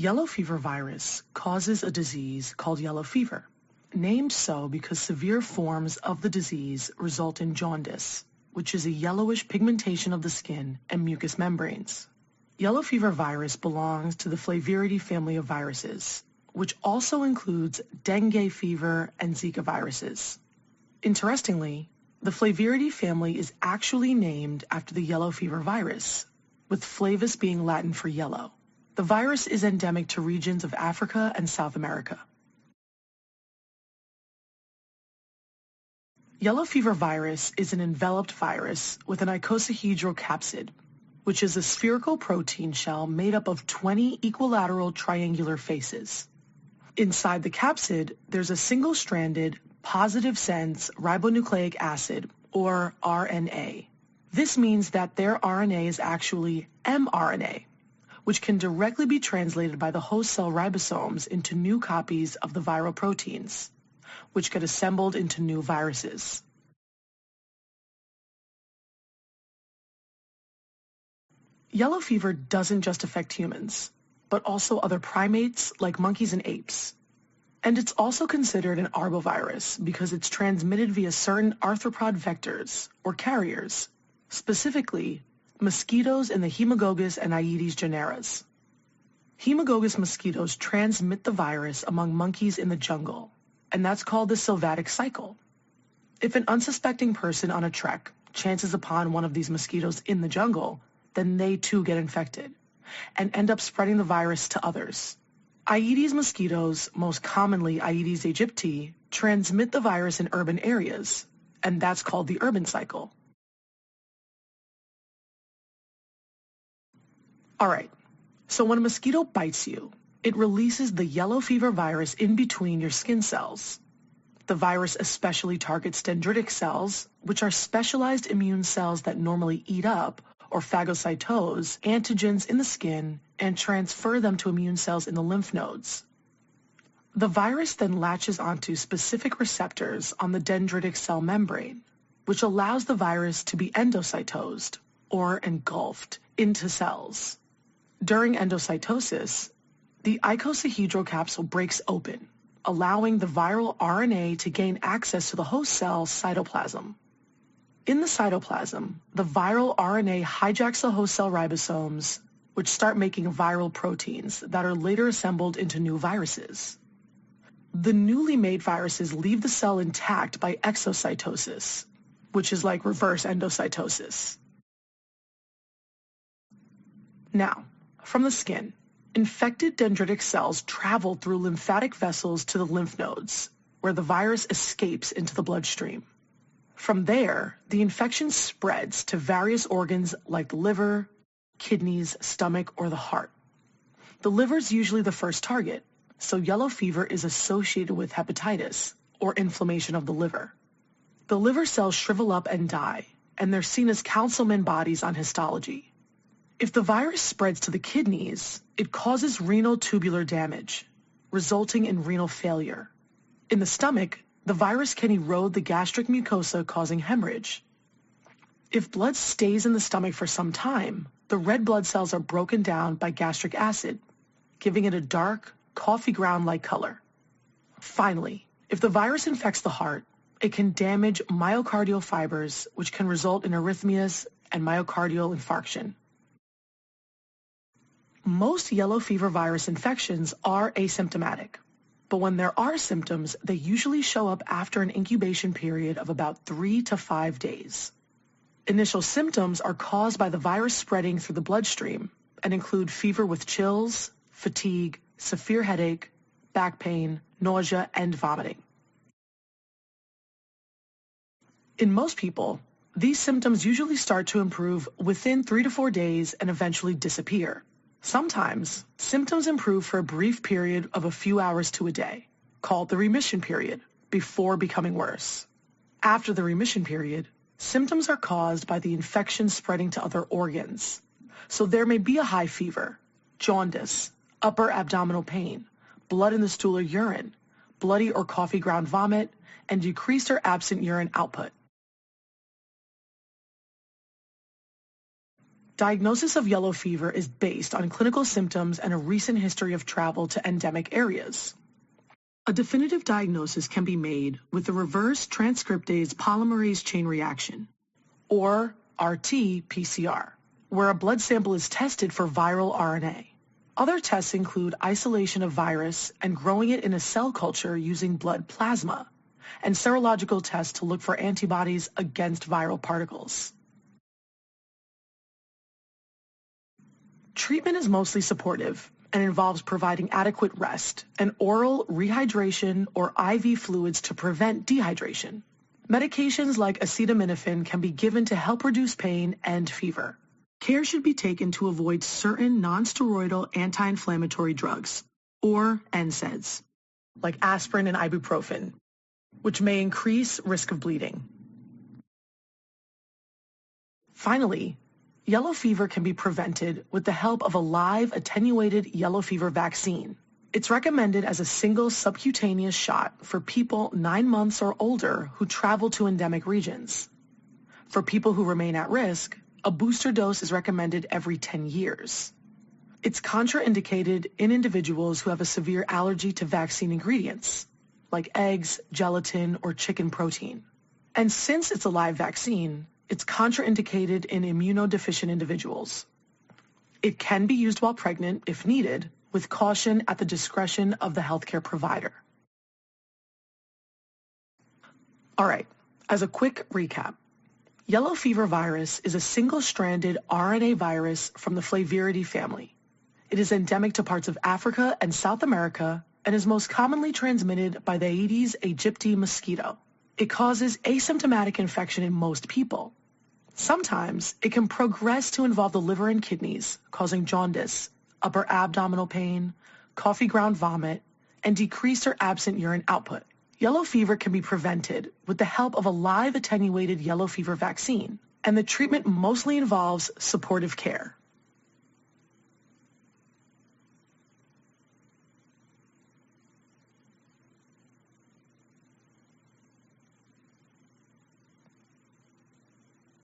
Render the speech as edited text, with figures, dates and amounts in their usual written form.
Yellow fever virus causes a disease called yellow fever, named so because severe forms of the disease result in jaundice, which is a yellowish pigmentation of the skin and mucous membranes. Yellow fever virus belongs to the Flaviridae family of viruses, which also includes dengue fever and Zika viruses. Interestingly, the Flaviridae family is actually named after the yellow fever virus, with flavus being Latin for yellow. The virus is endemic to regions of Africa and South America. Yellow fever virus is an enveloped virus with an icosahedral capsid, which is a spherical protein shell made up of 20 equilateral triangular faces. Inside the capsid, there's a single-stranded, positive-sense ribonucleic acid, or RNA. This means that their RNA is actually mRNA, which can directly be translated by the host cell ribosomes into new copies of the viral proteins, which get assembled into new viruses. Yellow fever doesn't just affect humans, but also other primates like monkeys and apes. And it's also considered an arbovirus because it's transmitted via certain arthropod vectors, or carriers, specifically mosquitoes in the Haemogogus and Aedes generas. Haemogogus mosquitoes transmit the virus among monkeys in the jungle, and that's called the sylvatic cycle. If an unsuspecting person on a trek chances upon one of these mosquitoes in the jungle, then they too get infected and end up spreading the virus to others. Aedes mosquitoes, most commonly Aedes aegypti, transmit the virus in urban areas, and that's called the urban cycle. All right, so when a mosquito bites you, it releases the yellow fever virus in between your skin cells. The virus especially targets dendritic cells, which are specialized immune cells that normally eat up or phagocytose antigens in the skin and transfer them to immune cells in the lymph nodes. The virus then latches onto specific receptors on the dendritic cell membrane, which allows the virus to be endocytosed, or engulfed, into cells. During endocytosis, the icosahedral capsule breaks open, allowing the viral RNA to gain access to the host cell's cytoplasm. In the cytoplasm, the viral RNA hijacks the host cell ribosomes, which start making viral proteins that are later assembled into new viruses. The newly made viruses leave the cell intact by exocytosis, which is like reverse endocytosis. Now, from the skin, infected dendritic cells travel through lymphatic vessels to the lymph nodes, where the virus escapes into the bloodstream. From there, the infection spreads to various organs like the liver, kidneys, stomach, or the heart. The liver is usually the first target, so yellow fever is associated with hepatitis, or inflammation of the liver. The liver cells shrivel up and die, and they're seen as Councilman bodies on histology. If the virus spreads to the kidneys, it causes renal tubular damage, resulting in renal failure. In the stomach, the virus can erode the gastric mucosa, causing hemorrhage. If blood stays in the stomach for some time, the red blood cells are broken down by gastric acid, giving it a dark, coffee ground-like color. Finally, if the virus infects the heart, it can damage myocardial fibers, which can result in arrhythmias and myocardial infarction. Most yellow fever virus infections are asymptomatic, but when there are symptoms, they usually show up after an incubation period of about 3 to 5 days. Initial symptoms are caused by the virus spreading through the bloodstream and include fever with chills, fatigue, severe headache, back pain, nausea, and vomiting. In most people, these symptoms usually start to improve within 3 to 4 days and eventually disappear. Sometimes, symptoms improve for a brief period of a few hours to a day, called the remission period, before becoming worse. After the remission period, symptoms are caused by the infection spreading to other organs. So there may be a high fever, jaundice, upper abdominal pain, blood in the stool or urine, bloody or coffee ground vomit, and decreased or absent urine output. Diagnosis of yellow fever is based on clinical symptoms and a recent history of travel to endemic areas. A definitive diagnosis can be made with the reverse transcriptase polymerase chain reaction, or RT-PCR, where a blood sample is tested for viral RNA. Other tests include isolation of virus and growing it in a cell culture using blood plasma, and serological tests to look for antibodies against viral particles. Treatment is mostly supportive and involves providing adequate rest and oral rehydration or IV fluids to prevent dehydration. Medications like acetaminophen can be given to help reduce pain and fever. Care should be taken to avoid certain non-steroidal anti-inflammatory drugs, or NSAIDs, like aspirin and ibuprofen, which may increase risk of bleeding. Finally, yellow fever can be prevented with the help of a live attenuated yellow fever vaccine. It's recommended as a single subcutaneous shot for people 9 months or older who travel to endemic regions. For people who remain at risk, a booster dose is recommended every 10 years. It's contraindicated in individuals who have a severe allergy to vaccine ingredients, like eggs, gelatin, or chicken protein. And since it's a live vaccine, it's contraindicated in immunodeficient individuals. It can be used while pregnant if needed, with caution at the discretion of the healthcare provider. All right, as a quick recap, yellow fever virus is a single-stranded RNA virus from the Flaviridae family. It is endemic to parts of Africa and South America and is most commonly transmitted by the Aedes aegypti mosquito. It causes asymptomatic infection in most people. Sometimes it can progress to involve the liver and kidneys, causing jaundice, upper abdominal pain, coffee ground vomit, and decreased or absent urine output. Yellow fever can be prevented with the help of a live attenuated yellow fever vaccine, and the treatment mostly involves supportive care.